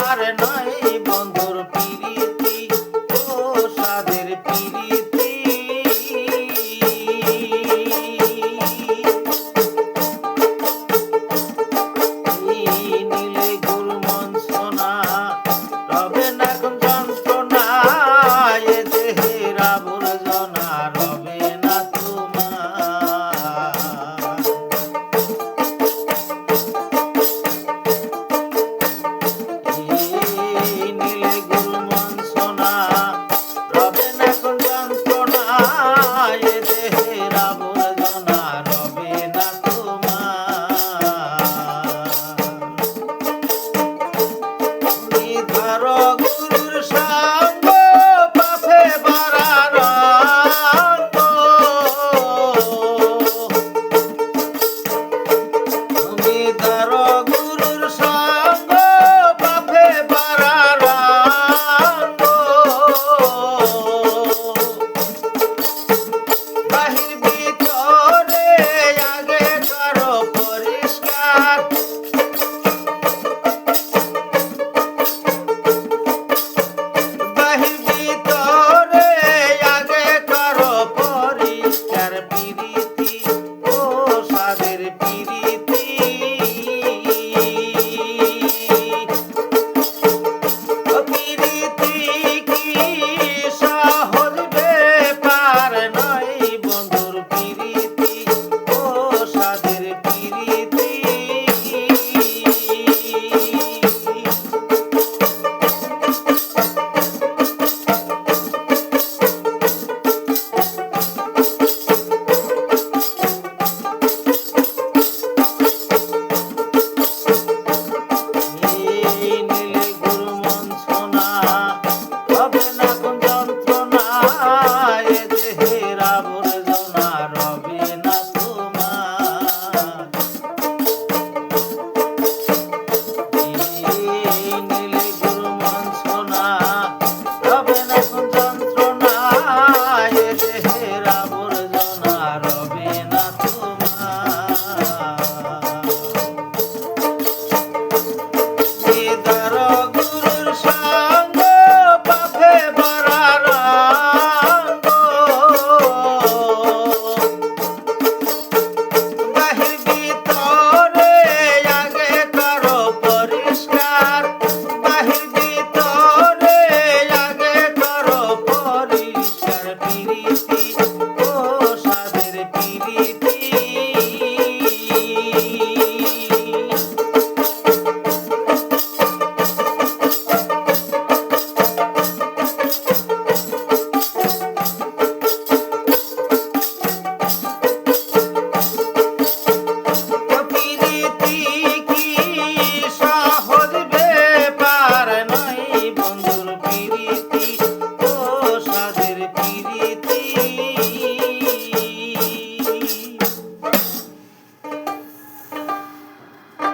আর নয় বন্ধুর পিরিতি ও সাদের পিরিতি নীলে গুলমন সোনা রবে না কোন যন্ত্রণা এ দেহের আবর্জনা রবে না তোমার নীলে গুলমন সোনা রবে না কোন যন্ত্রণা এ দেহের আবর্জনা রবে না তোমার গুরুর সঙ্গ পাপে বাড়ারঙ্গ তুমি ধর গুরুর সঙ্গ পাপে বাড়ারঙ্গ